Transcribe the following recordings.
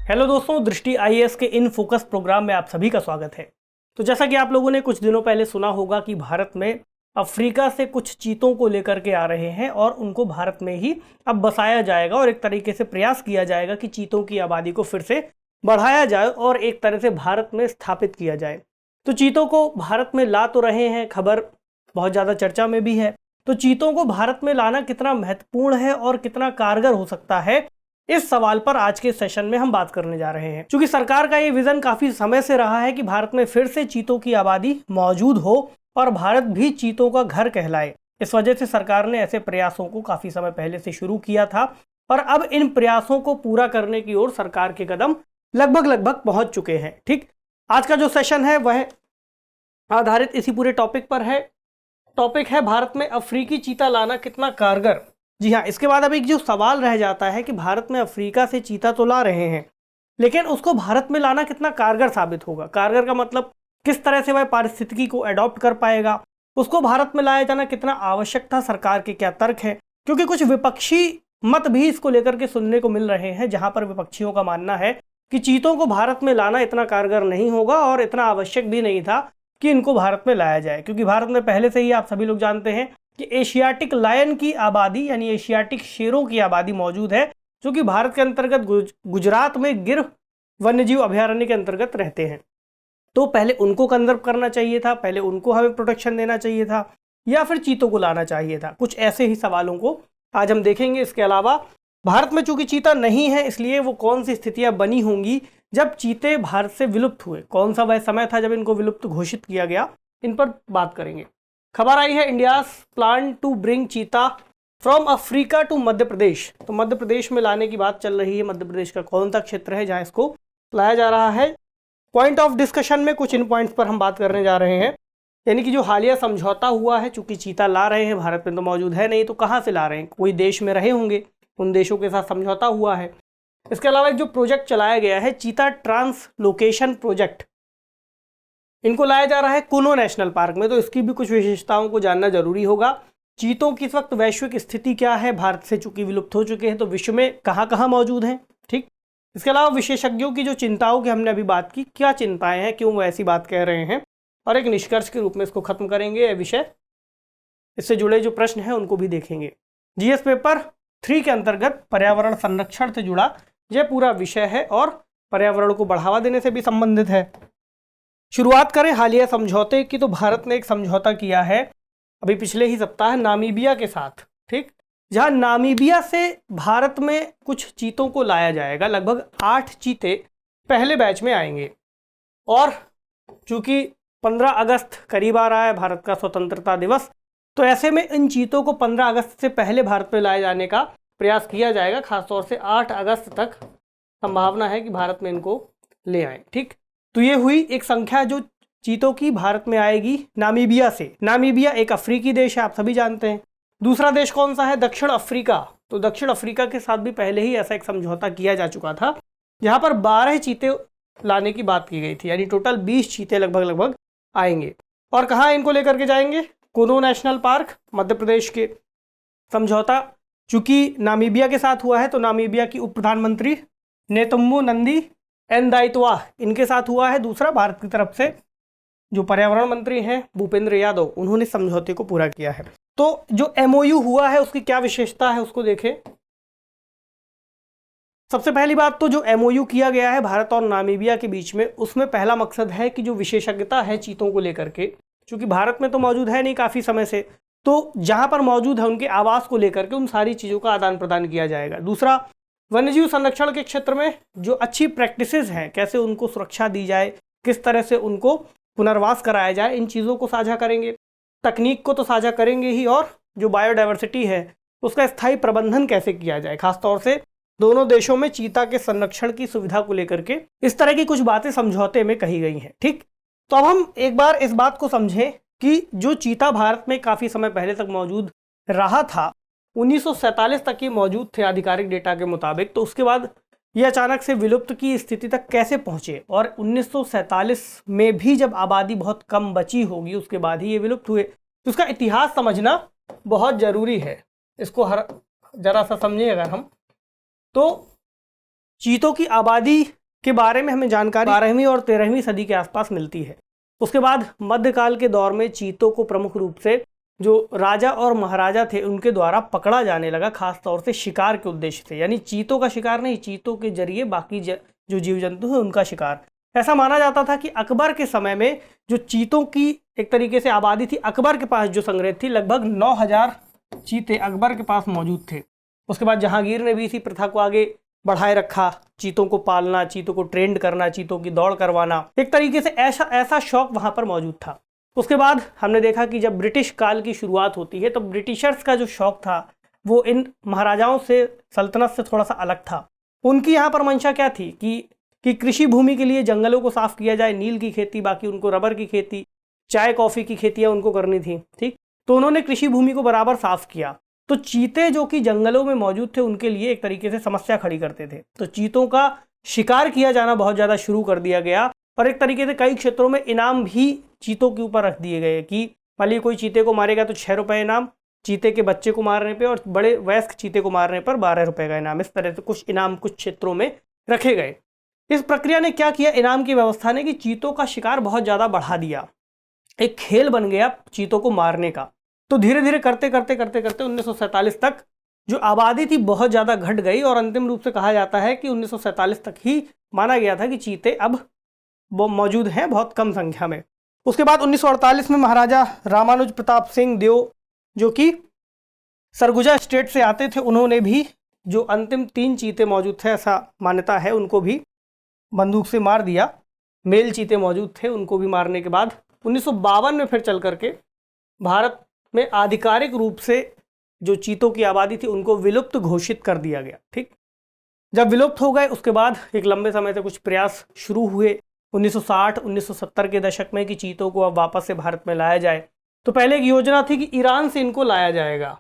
Hello दोस्तों, दृष्टि IAS के इन फोकस प्रोग्राम में आप सभी का स्वागत है। तो जैसा कि आप लोगों ने कुछ दिनों पहले सुना होगा कि भारत में अफ्रीका से कुछ चीतों को लेकर के आ रहे हैं और उनको भारत में ही अब बसाया जाएगा और एक तरीके से प्रयास किया जाएगा कि चीतों की आबादी को फिर से बढ़ाया जाए और एक तरह से भारत में स्थापित किया जाए। तो चीतों को भारत में ला तो रहे हैं, खबर बहुत ज़्यादा चर्चा में भी है। तो चीतों को भारत में लाना कितना महत्वपूर्ण है और कितना कारगर हो सकता है, इस सवाल पर आज के सेशन में हम बात करने जा रहे हैं। क्योंकि सरकार का ये विजन काफी समय से रहा है कि भारत में फिर से चीतों की आबादी मौजूद हो और भारत भी चीतों का घर कहलाए। इस वजह से सरकार ने ऐसे प्रयासों को काफी समय पहले से शुरू किया था और अब इन प्रयासों को पूरा करने की ओर सरकार के कदम लगभग पहुंच चुके हैं। ठीक, आज का जो सेशन है वह आधारित इसी पूरे टॉपिक पर है। टॉपिक है भारत में अफ्रीकी चीता लाना कितना कारगर। जी हाँ, इसके बाद अब एक जो सवाल रह जाता है कि भारत में अफ्रीका से चीता तो ला रहे हैं, लेकिन उसको भारत में लाना कितना कारगर साबित होगा। कारगर का मतलब किस तरह से वह पारिस्थितिकी को अडॉप्ट कर पाएगा, उसको भारत में लाया जाना कितना आवश्यक था, सरकार के क्या तर्क है। क्योंकि कुछ विपक्षी मत भी इसको लेकर के सुनने को मिल रहे हैं, जहां पर विपक्षियों का मानना है कि चीतों को भारत में लाना इतना कारगर नहीं होगा और इतना आवश्यक भी नहीं था कि इनको भारत में लाया जाए। क्योंकि भारत में पहले से ही आप सभी लोग जानते हैं कि एशियाटिक लायन की आबादी यानी एशियाटिक शेरों की आबादी मौजूद है, जो कि भारत के अंतर्गत गुजरात में गिर वन्यजीव अभयारण्य के अंतर्गत रहते हैं। तो पहले उनको कंजर्व करना चाहिए था, पहले उनको हमें प्रोटेक्शन देना चाहिए था, या फिर चीतों को लाना चाहिए था। कुछ ऐसे ही सवालों को आज हम देखेंगे। इसके अलावा भारत में चूंकि चीता नहीं है, इसलिए वो कौन सी स्थितियां बनी होंगी जब चीते भारत से विलुप्त हुए, कौन सा वह समय था जब इनको विलुप्त घोषित किया गया, इन पर बात करेंगे। खबर आई है, इंडियाज प्लान टू ब्रिंग चीता from Africa to Madhya Pradesh. तो मध्य प्रदेश में लाने की बात चल रही है। मध्य प्रदेश का कौन सा क्षेत्र है जहां इसको लाया जा रहा है। पॉइंट ऑफ डिस्कशन में कुछ इन पॉइंट्स पर हम बात करने जा रहे हैं। यानी कि जो हालिया समझौता हुआ है, चूंकि चीता ला रहे हैं, भारत में तो मौजूद है नहीं, तो कहाँ से ला रहे हैं, कोई देश में रहे होंगे, उन देशों के साथ समझौता हुआ है। इसके अलावा एक जो प्रोजेक्ट चलाया गया है, चीता ट्रांसलोकेशन प्रोजेक्ट, इनको लाया जा रहा है कुनो नेशनल पार्क में। तो इसकी भी कुछ विशेषताओं को जानना जरूरी होगा। चीतों की इस वक्त वैश्विक स्थिति क्या है, भारत से चूंकि विलुप्त हो चुके हैं तो विश्व में कहाँ कहाँ मौजूद हैं। ठीक, इसके अलावा विशेषज्ञों की जो चिंताओं की हमने अभी बात की, क्या चिंताएं हैं, क्यों वो ऐसी बात कह रहे हैं, और एक निष्कर्ष के रूप में इसको खत्म करेंगे यह विषय। इससे जुड़े जो प्रश्न हैं उनको भी देखेंगे। जीएस पेपर 3 के अंतर्गत पर्यावरण संरक्षण से जुड़ा यह पूरा विषय है और पर्यावरण को बढ़ावा देने से भी संबंधित है। शुरुआत करें हालिया समझौते की। तो भारत ने एक समझौता किया है अभी पिछले ही सप्ताह नामीबिया के साथ, ठीक, जहां नामीबिया से भारत में कुछ चीतों को लाया जाएगा। लगभग 8 चीते पहले बैच में आएंगे और चूंकि 15 अगस्त करीब आ रहा है, भारत का स्वतंत्रता दिवस, तो ऐसे में इन चीतों को 15 अगस्त से पहले भारत में लाए जाने का प्रयास किया जाएगा। खासतौर से 8 अगस्त तक संभावना है कि भारत में इनको ले आए। ठीक, तो ये हुई एक संख्या जो चीतों की भारत में आएगी नामीबिया से। नामीबिया एक अफ्रीकी देश है, आप सभी जानते हैं। दूसरा देश कौन सा है, दक्षिण अफ्रीका। तो दक्षिण अफ्रीका के साथ भी पहले ही ऐसा एक समझौता किया जा चुका था, जहां पर 12 चीते लाने की बात की गई थी। यानी टोटल 20 चीते लगभग आएंगे। और कहाँ इनको लेकर के जाएंगे, कुनो नेशनल पार्क, मध्य प्रदेश के। समझौता चूंकि नामीबिया के साथ हुआ है तो नामीबिया की उप प्रधानमंत्री नेतुम्बो नंदी एनदाइतवा इनके साथ हुआ है। दूसरा, भारत की तरफ से जो पर्यावरण मंत्री हैं भूपेंद्र यादव, उन्होंने समझौते को पूरा किया है। तो जो एमओयू हुआ है उसकी क्या विशेषता है उसको देखें। सबसे पहली बात तो जो एमओयू किया गया है भारत और नामीबिया के बीच में, उसमें पहला मकसद है कि जो विशेषज्ञता है चीतों को लेकर के, क्योंकि भारत में तो मौजूद है नहीं काफी समय से, तो जहां पर मौजूद है उनके आवास को लेकर के उन सारी चीजों का आदान प्रदान किया जाएगा। दूसरा, वन्यजीव संरक्षण के क्षेत्र में जो अच्छी प्रैक्टिसेस हैं, कैसे उनको सुरक्षा दी जाए, किस तरह से उनको पुनर्वास कराया जाए, इन चीज़ों को साझा करेंगे। तकनीक को तो साझा करेंगे ही, और जो बायोडाइवर्सिटी है उसका स्थायी प्रबंधन कैसे किया जाए, खासतौर से दोनों देशों में चीता के संरक्षण की सुविधा को लेकर के, इस तरह की कुछ बातें समझौते में कही गई हैं। ठीक, तो अब हम एक बार इस बात को समझें कि जो चीता भारत में काफ़ी समय पहले तक मौजूद रहा था, 1947 तक ये मौजूद थे आधिकारिक डेटा के मुताबिक। तो उसके बाद ये अचानक से विलुप्त की स्थिति तक कैसे पहुंचे, और 1947 में भी जब आबादी बहुत कम बची होगी उसके बाद ही ये विलुप्त हुए। तो उसका इतिहास समझना बहुत ज़रूरी है। इसको जरा सा समझें अगर हम, तो चीतों की आबादी के बारे में हमें जानकारी 12वीं और 13वीं सदी के आसपास मिलती है। उसके बाद मध्यकाल के दौर में चीतों को प्रमुख रूप से जो राजा और महाराजा थे उनके द्वारा पकड़ा जाने लगा, खास तौर से शिकार के उद्देश्य से, यानी चीतों का शिकार नहीं, चीतों के जरिए बाकी जो जीव जंतु हैं उनका शिकार। ऐसा माना जाता था कि अकबर के समय में जो चीतों की एक तरीके से आबादी थी, अकबर के पास जो संग्रहित थी, लगभग 9000 चीते अकबर के पास मौजूद थे। उसके बाद जहांगीर ने भी इसी प्रथा को आगे बढ़ाए रखा, चीतों को पालना, चीतों को ट्रेंड करना, चीतों की दौड़ करवाना, एक तरीके से ऐसा शौक वहां पर मौजूद था। उसके बाद हमने देखा कि जब ब्रिटिश काल की शुरुआत होती है तो ब्रिटिशर्स का जो शौक था वो इन महाराजाओं से, सल्तनत से थोड़ा सा अलग था। उनकी यहाँ पर मंशा क्या थी कि कृषि भूमि के लिए जंगलों को साफ किया जाए, नील की खेती, बाकी उनको रबर की खेती, चाय कॉफ़ी की खेतियाँ उनको करनी थी, ठीक। तो उन्होंने कृषि भूमि को बराबर साफ किया। तो चीते जो कि जंगलों में मौजूद थे उनके लिए एक तरीके से समस्या खड़ी करते थे, तो चीतों का शिकार किया जाना बहुत ज़्यादा शुरू कर दिया गया और एक तरीके से कई क्षेत्रों में इनाम भी चीतों के ऊपर रख दिए गए कि मान लीजिए कोई चीते को मारेगा तो 6 रुपये इनाम, चीते के बच्चे को मारने पे और बड़े वयस्क चीते को मारने पर 12 रुपये का इनाम। इस तरह से कुछ इनाम कुछ क्षेत्रों में रखे गए। इस प्रक्रिया ने क्या किया, इनाम की व्यवस्था ने, कि चीतों का शिकार बहुत ज़्यादा बढ़ा दिया, एक खेल बन गया चीतों को मारने का। तो धीरे धीरे करते करते 1947 तक जो आबादी थी बहुत ज़्यादा घट गई और अंतिम रूप से कहा जाता है कि 1947 तक ही माना गया था कि चीते अब वो मौजूद हैं बहुत कम संख्या में। उसके बाद 1948 में महाराजा रामानुज प्रताप सिंह देव जो कि सरगुजा स्टेट से आते थे, उन्होंने भी जो अंतिम 3 चीते मौजूद थे, ऐसा मान्यता है, उनको भी बंदूक से मार दिया। मेल चीते मौजूद थे, उनको भी मारने के बाद 1952 में फिर चल करके भारत में आधिकारिक रूप से जो चीतों की आबादी थी उनको विलुप्त घोषित कर दिया गया, ठीक। जब विलुप्त हो गए उसके बाद एक लंबे समय से कुछ प्रयास शुरू हुए 1960-1970 के दशक में कि चीतों को अब वापस से भारत में लाया जाए। तो पहले एक योजना थी कि ईरान से इनको लाया जाएगा,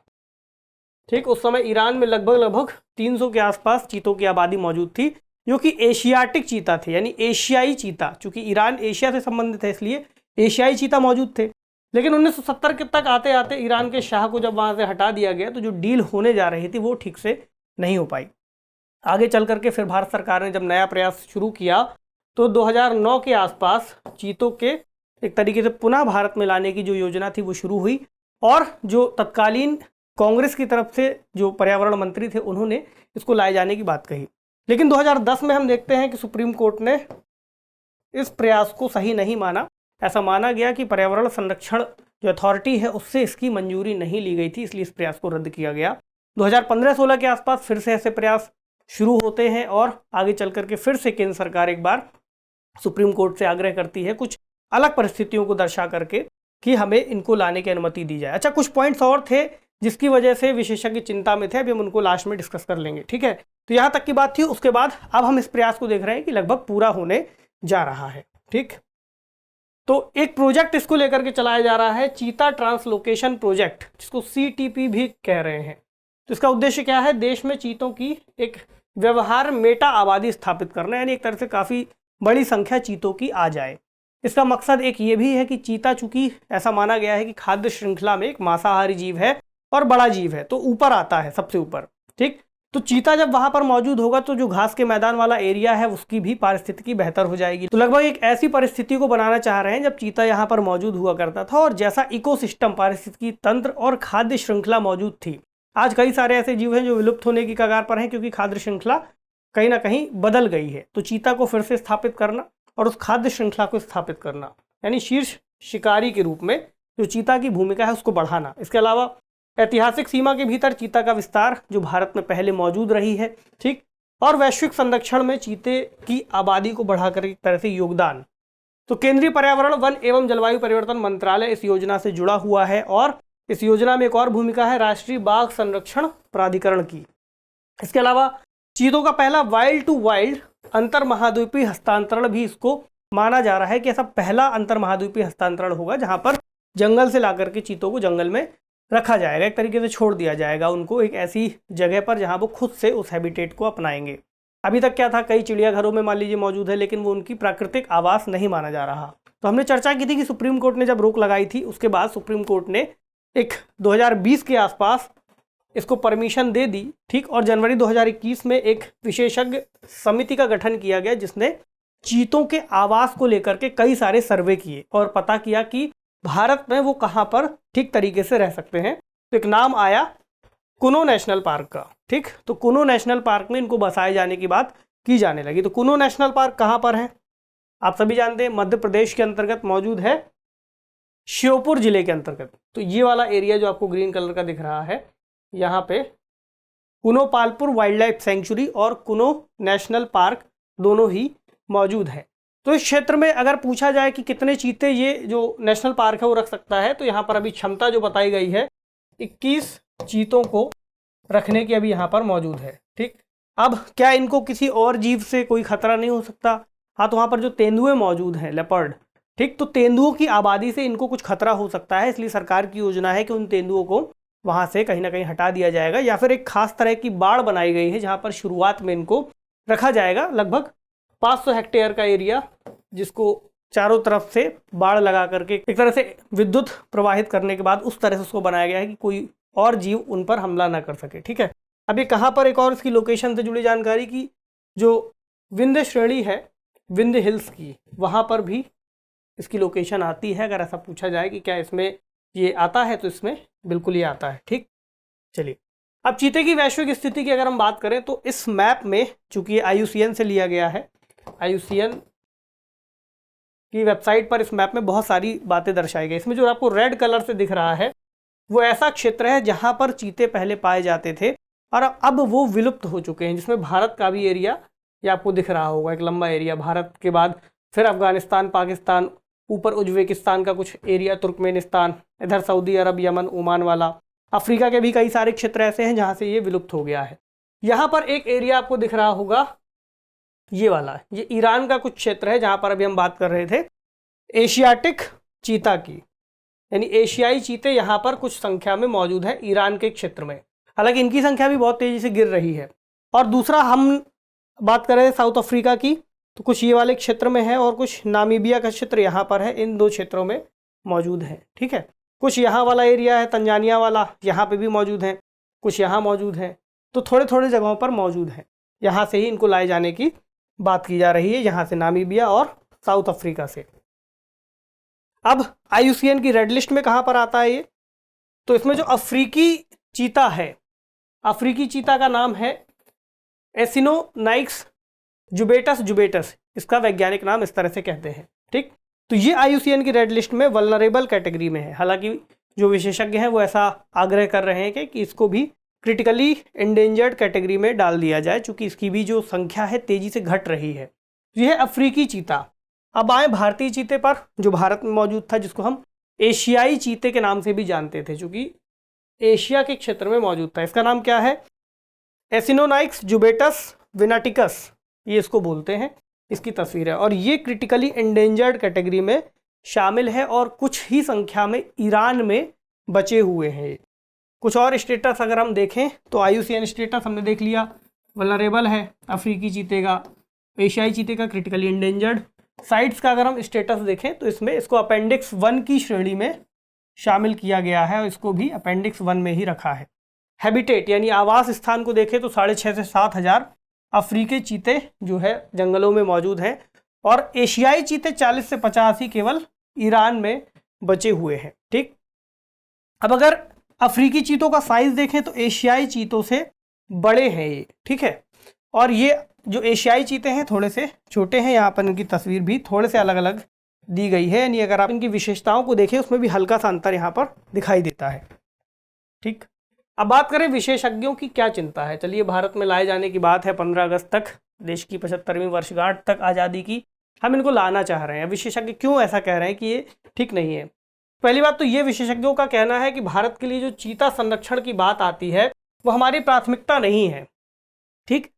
ठीक। उस समय ईरान में लगभग 300 के आसपास चीतों की आबादी मौजूद थी जो कि एशियाटिक चीता थे, यानी एशियाई चीता, चूंकि ईरान एशिया से संबंधित है इसलिए एशियाई चीता मौजूद थे। लेकिन 1970 के तक आते आते ईरान के शाह को जब वहाँ से हटा दिया गया तो जो डील होने जा रही थी वो ठीक से नहीं हो पाई। आगे चल करके फिर भारत सरकार ने जब नया प्रयास शुरू किया तो 2009 के आसपास चीतों के एक तरीके से पुनः भारत में लाने की जो योजना थी वो शुरू हुई और जो तत्कालीन कांग्रेस की तरफ से जो पर्यावरण मंत्री थे उन्होंने इसको लाए जाने की बात कही। लेकिन 2010 में हम देखते हैं कि सुप्रीम कोर्ट ने इस प्रयास को सही नहीं माना। ऐसा माना गया कि पर्यावरण संरक्षण जो अथॉरिटी है उससे इसकी मंजूरी नहीं ली गई थी, इसलिए इस प्रयास को रद्द किया गया। 2015-16 के आसपास फिर से ऐसे प्रयास शुरू होते हैं और आगे चल करके फिर से केंद्र सरकार एक बार सुप्रीम कोर्ट से आग्रह करती है कुछ अलग परिस्थितियों को दर्शा करके कि हमें इनको लाने की अनुमति दी जाए। अच्छा, कुछ पॉइंट्स और थे जिसकी वजह से विशेषज्ञ चिंता में थे, अभी हम उनको लास्ट में डिस्कस कर लेंगे, ठीक है। तो यहाँ तक की बात थी। उसके बाद अब हम इस प्रयास को देख रहे हैं कि लगभग पूरा होने जा रहा है, ठीक। तो एक प्रोजेक्ट इसको लेकर के चलाया जा रहा है, चीता ट्रांसलोकेशन प्रोजेक्ट, जिसको CTP भी कह रहे हैं। तो इसका उद्देश्य क्या है, देश में चीतों की एक व्यवहार मेटा आबादी स्थापित करना, यानी एक तरह से काफ़ी बड़ी संख्या चीतों की आ जाए। इसका मकसद एक ये भी है कि चीता, चूंकि ऐसा माना गया है कि खाद्य श्रृंखला में एक मांसाहारी जीव है और बड़ा जीव है, तो ऊपर आता है सबसे ऊपर, ठीक। तो चीता जब वहां पर मौजूद होगा तो जो घास के मैदान वाला एरिया है उसकी भी पारिस्थितिकी बेहतर हो जाएगी। तो लगभग एक ऐसी परिस्थिति को बनाना चाह रहे हैं जब चीता यहाँ पर मौजूद हुआ करता था और जैसा इकोसिस्टम, पारिस्थितिकी तंत्र और खाद्य श्रृंखला मौजूद थी। आज कई सारे ऐसे जीव हैं जो विलुप्त होने की कगार पर हैं क्योंकि खाद्य श्रृंखला कहीं ना कहीं बदल गई है। तो चीता को फिर से स्थापित करना और उस खाद्य श्रृंखला को स्थापित करना, यानी शीर्ष शिकारी के रूप में जो चीता की भूमिका है उसको बढ़ाना। इसके अलावा ऐतिहासिक सीमा के भीतर चीता का विस्तार जो भारत में पहले मौजूद रही है, ठीक, और वैश्विक संरक्षण में चीते की आबादी को बढ़ाकर एक तरह से योगदान। तो केंद्रीय पर्यावरण, वन एवं जलवायु परिवर्तन मंत्रालय इस योजना से जुड़ा हुआ है और इस योजना में एक और भूमिका है राष्ट्रीय बाघ संरक्षण प्राधिकरण की। इसके अलावा चीतों का पहला वाइल्ड टू वाइल्ड अंतर महाद्वीपीय हस्तांतरण भी इसको माना जा रहा है कि ऐसा पहला अंतर महाद्वीपीय हस्तांतरण होगा जहां पर जंगल से लाकर के चीतों को जंगल में रखा जाएगा, एक तरीके से छोड़ दिया जाएगा उनको एक ऐसी जगह पर जहां वो खुद से उस हैबिटेट को अपनाएंगे। अभी तक क्या था, कई चिड़ियाघरों में मान लीजिए मौजूद है लेकिन वो उनकी प्राकृतिक आवास नहीं माना जा रहा। तो हमने चर्चा की थी कि सुप्रीम कोर्ट ने जब रोक लगाई थी उसके बाद सुप्रीम कोर्ट ने एक 2020 के आसपास इसको परमिशन दे दी, ठीक। और जनवरी 2021 में एक विशेषज्ञ समिति का गठन किया गया जिसने चीतों के आवास को लेकर के कई सारे सर्वे किए और पता किया कि भारत में वो कहाँ पर ठीक तरीके से रह सकते हैं। तो एक नाम आया कुनो नेशनल पार्क का, ठीक। तो कुनो नेशनल पार्क में इनको बसाए जाने की बात की जाने लगी। तो कुनो नेशनल पार्क कहाँ पर है? आप सभी जानते हैं मध्य प्रदेश के अंतर्गत मौजूद है, श्योपुर जिले के अंतर्गत। तो ये वाला एरिया जो आपको ग्रीन कलर का दिख रहा है, यहाँ पे कुनो पालपुर वाइल्ड लाइफ सेंचुरी और कुनो नेशनल पार्क दोनों ही मौजूद है। तो इस क्षेत्र में अगर पूछा जाए कि कितने चीते ये जो नेशनल पार्क है वो रख सकता है, तो यहाँ पर अभी क्षमता जो बताई गई है 21 चीतों को रखने की अभी यहाँ पर मौजूद है, ठीक। अब क्या इनको किसी और जीव से कोई खतरा नहीं हो सकता? हाँ, तो वहाँ पर जो तेंदुए मौजूद हैं, लेपर्ड, ठीक, तो तेंदुओं की आबादी से इनको कुछ खतरा हो सकता है। इसलिए सरकार की योजना है कि उन तेंदुओं को वहाँ से कहीं ना कहीं हटा दिया जाएगा, या फिर एक खास तरह की बाड़ बनाई गई है जहाँ पर शुरुआत में इनको रखा जाएगा। लगभग 500 हेक्टेयर का एरिया, जिसको चारों तरफ से बाड़ लगा करके एक तरह से विद्युत प्रवाहित करने के बाद उस तरह से उसको बनाया गया है कि कोई और जीव उन पर हमला ना कर सके, ठीक है। अब ये कहाँ पर, एक और इसकी लोकेशन से जुड़ी जानकारी की, जो विंध्य श्रेणी है, विंध्य हिल्स की, वहाँ पर भी इसकी लोकेशन आती है। अगर ऐसा पूछा जाए कि क्या इसमें ये आता है, तो इसमें बिल्कुल ये आता है, ठीक। चलिए, अब चीते की वैश्विक स्थिति की अगर हम बात करें तो इस मैप में, चूंकि ये IUCN से लिया गया है, IUCN की वेबसाइट पर इस मैप में बहुत सारी बातें दर्शाई गई। इसमें जो आपको रेड कलर से दिख रहा है वो ऐसा क्षेत्र है जहां पर चीते पहले पाए जाते थे और अब वो विलुप्त हो चुके हैं, जिसमें भारत का भी एरिया ये आपको दिख रहा होगा, एक लंबा एरिया। भारत के बाद फिर अफगानिस्तान, पाकिस्तान, ऊपर उज्बेकिस्तान का कुछ एरिया, तुर्कमेनिस्तान, इधर सऊदी अरब, यमन, ओमान वाला, अफ्रीका के भी कई सारे क्षेत्र ऐसे हैं जहाँ से ये विलुप्त हो गया है। यहाँ पर एक एरिया आपको दिख रहा होगा, ये वाला, ये ईरान का कुछ क्षेत्र है जहाँ पर अभी हम बात कर रहे थे एशियाटिक चीता की, यानी एशियाई चीते यहाँ पर कुछ संख्या में मौजूद है ईरान के क्षेत्र में। हालांकि इनकी संख्या भी बहुत तेज़ी से गिर रही है। और दूसरा हम बात कर रहे हैं साउथ अफ्रीका की, तो कुछ ये वाले क्षेत्र में है और कुछ नामीबिया का क्षेत्र यहाँ पर है, इन दो क्षेत्रों में मौजूद है, ठीक है। कुछ यहाँ वाला एरिया है, तंजानिया वाला, यहाँ पे भी मौजूद हैं, कुछ यहाँ मौजूद हैं। तो थोड़े थोड़े जगहों पर मौजूद हैं। यहाँ से ही इनको लाए जाने की बात की जा रही है, यहाँ से नामीबिया और साउथ अफ्रीका से। अब IUCN की रेड लिस्ट में कहाँ पर आता है ये? तो इसमें जो अफ्रीकी चीता है, अफ्रीकी चीता का नाम है एसिनोनाइक्स जुबेटस जुबेटस, इसका वैज्ञानिक नाम इस तरह से कहते हैं, ठीक। तो ये IUCN की रेड लिस्ट में वल्नरेबल कैटेगरी में है। हालांकि जो विशेषज्ञ हैं वो ऐसा आग्रह कर रहे हैं कि इसको भी क्रिटिकली एंडेंजर्ड कैटेगरी में डाल दिया जाए, चूँकि इसकी भी जो संख्या है तेज़ी से घट रही है। यह है अफ्रीकी चीता। अब आए भारतीय चीते पर, जो भारत में मौजूद था, जिसको हम एशियाई चीते के नाम से भी जानते थे, चूँकि एशिया के क्षेत्र में मौजूद था। इसका नाम क्या है? एसिनोनाइक्स जुबेटस विनाटिकस, ये इसको बोलते हैं। इसकी तस्वीर है और ये क्रिटिकली एंडेंजर्ड कैटेगरी में शामिल है और कुछ ही संख्या में ईरान में बचे हुए हैं। कुछ और स्टेटस अगर हम देखें तो IUCN स्टेटस हमने देख लिया, वल्नरेबल है अफ्रीकी चीते का, एशियाई चीते का क्रिटिकली एंडेंजर्ड। साइट्स का अगर हम स्टेटस देखें तो इसमें इसको अपेंडिक्स 1 की श्रेणी में शामिल किया गया है और इसको भी अपेंडिक्स 1 में ही रखा है। हैबिटेट यानी आवास स्थान को देखें तो 6,500 से 7,000 अफ्रीकी चीते जो है जंगलों में मौजूद हैं और एशियाई चीते 40 से 50 ही केवल ईरान में बचे हुए हैं, ठीक। अब अगर अफ्रीकी चीतों का साइज देखें तो एशियाई चीतों से बड़े हैं ये, ठीक है। और ये जो एशियाई चीते हैं थोड़े से छोटे हैं, यहाँ पर इनकी तस्वीर भी थोड़े से अलग अलग दी गई है, यानी अगर आप इनकी विशेषताओं को देखें उसमें भी हल्का सा अंतर यहाँ पर दिखाई देता है, ठीक। अब बात करें विशेषज्ञों की क्या चिंता है। चलिए, भारत में लाए जाने की बात है 15 अगस्त तक, देश की 75वीं वर्षगांठ तक आज़ादी की, हम इनको लाना चाह रहे हैं। विशेषज्ञ क्यों ऐसा कह रहे हैं कि ये ठीक नहीं है? पहली बात तो ये विशेषज्ञों का कहना है कि भारत के लिए जो चीता संरक्षण की बात आती है वो हमारी प्राथमिकता नहीं है, ठीक।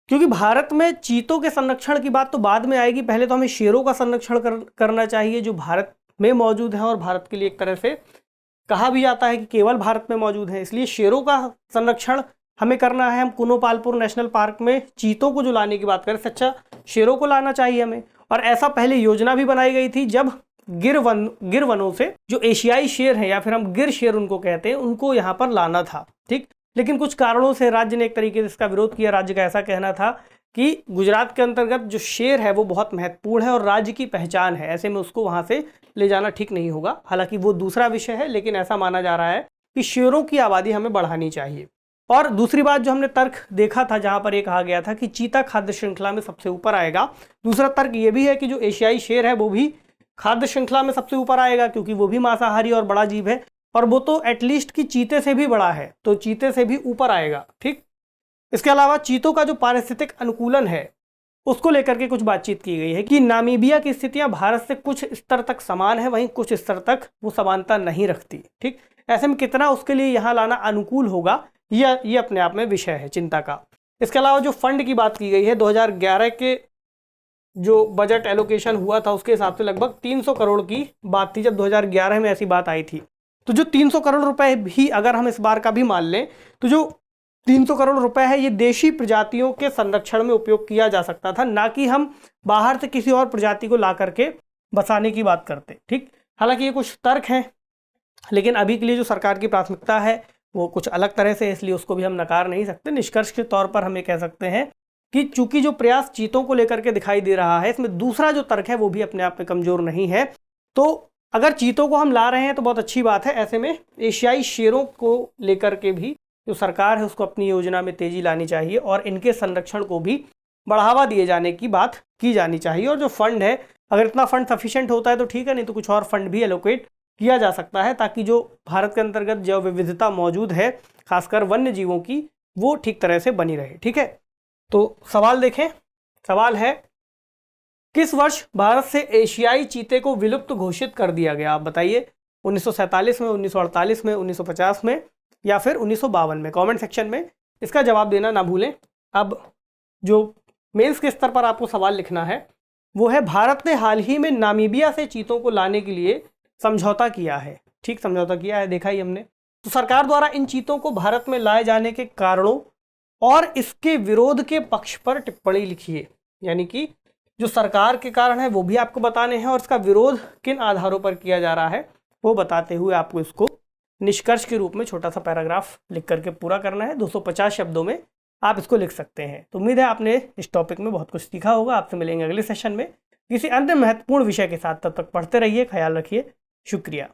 क्योंकि भारत में चीतों के संरक्षण की बात तो बाद में आएगी, पहले तो हमें शेरों का संरक्षण करना चाहिए जो भारत में मौजूद है और भारत के लिए एक तरह से कहा भी जाता है कि केवल भारत में मौजूद है, इसलिए शेरों का संरक्षण हमें करना है। हम कुनो पालपुर नेशनल पार्क में चीतों को जो लाने की बात करें, सच्चा शेरों को लाना चाहिए हमें। और ऐसा पहले योजना भी बनाई गई थी जब गिर वनों से जो एशियाई शेर हैं या फिर हम गिर शेर उनको कहते हैं, उनको यहाँ पर लाना था, ठीक। लेकिन कुछ कारणों से राज्य ने एक तरीके से इसका विरोध किया। राज्य का ऐसा कहना था कि गुजरात के अंतर्गत जो शेर है वो बहुत महत्वपूर्ण है और राज्य की पहचान है, ऐसे में उसको वहाँ से ले जाना ठीक नहीं होगा। हालांकि वो दूसरा विषय है, लेकिन ऐसा माना जा रहा है कि शेरों की आबादी हमें बढ़ानी चाहिए। और दूसरी बात जो हमने तर्क देखा था, जहां पर ये कहा गया था कि चीता खाद्य श्रृंखला में सबसे ऊपर आएगा। दूसरा तर्क ये भी है कि जो एशियाई शेर है वो भी खाद्य श्रृंखला में सबसे ऊपर आएगा, क्योंकि वो भी मांसाहारी और बड़ा जीव है, और वो तो एटलीस्ट कि चीते से भी बड़ा है, तो चीते से भी ऊपर आएगा। ठीक, इसके अलावा चीतों का जो पारिस्थितिक अनुकूलन है उसको लेकर के कुछ बातचीत की गई है कि नामीबिया की स्थितियां भारत से कुछ स्तर तक समान है, वहीं कुछ स्तर तक वो समानता नहीं रखती। ठीक, ऐसे में कितना उसके लिए यहाँ लाना अनुकूल होगा, ये अपने आप में विषय है चिंता का। इसके अलावा जो फंड की बात की गई है, 2011 के जो बजट एलोकेशन हुआ था उसके हिसाब से लगभग 300 करोड़ की बात थी जब 2011 में ऐसी बात आई थी। तो जो 300 करोड़ रुपए भी अगर हम इस बार का भी मान लें, तो जो 300 करोड़ रुपए है ये देशी प्रजातियों के संरक्षण में उपयोग किया जा सकता था, ना कि हम बाहर से किसी और प्रजाति को ला करके बसाने की बात करते। ठीक, हालांकि ये कुछ तर्क हैं, लेकिन अभी के लिए जो सरकार की प्राथमिकता है वो कुछ अलग तरह से, इसलिए उसको भी हम नकार नहीं सकते। निष्कर्ष के तौर पर हम ये कह सकते हैं कि चूंकि जो प्रयास चीतों को लेकर के दिखाई दे रहा है, इसमें दूसरा जो तर्क है वो भी अपने आप में कमजोर नहीं है। तो अगर चीतों को हम ला रहे हैं तो बहुत अच्छी बात है। ऐसे में एशियाई शेरों को लेकर के भी जो सरकार है उसको अपनी योजना में तेजी लानी चाहिए और इनके संरक्षण को भी बढ़ावा दिए जाने की बात की जानी चाहिए। और जो फंड है, अगर इतना फंड सफिशिएंट होता है तो ठीक है, नहीं तो कुछ और फंड भी एलोकेट किया जा सकता है, ताकि जो भारत के अंतर्गत जैव विविधता मौजूद है, खासकर वन्य जीवों की, वो ठीक तरह से बनी रहे। ठीक है, तो सवाल देखें। सवाल है, किस वर्ष भारत से एशियाई चीते को विलुप्त घोषित कर दिया गया? आप बताइए, 1947 में, 1948 में, 1950 में, या फिर 1952 में? कमेंट सेक्शन में इसका जवाब देना ना भूलें। अब जो मेंस के स्तर पर आपको सवाल लिखना है वो है, भारत ने हाल ही में नामीबिया से चीतों को लाने के लिए समझौता किया है। ठीक, समझौता किया है, देखा ही हमने। तो सरकार द्वारा इन चीतों को भारत में लाए जाने के कारणों और इसके विरोध के पक्ष पर टिप्पणी लिखिए। यानी कि जो सरकार के कारण है वो भी आपको बताने हैं और इसका विरोध किन आधारों पर किया जा रहा है वो बताते हुए आपको इसको निष्कर्ष के रूप में छोटा सा पैराग्राफ लिख करके पूरा करना है। 250 शब्दों में आप इसको लिख सकते हैं। तो उम्मीद है आपने इस टॉपिक में बहुत कुछ सीखा होगा। आपसे मिलेंगे अगले सेशन में किसी अन्य महत्वपूर्ण विषय के साथ। तब तक पढ़ते रहिए, ख्याल रखिए, शुक्रिया।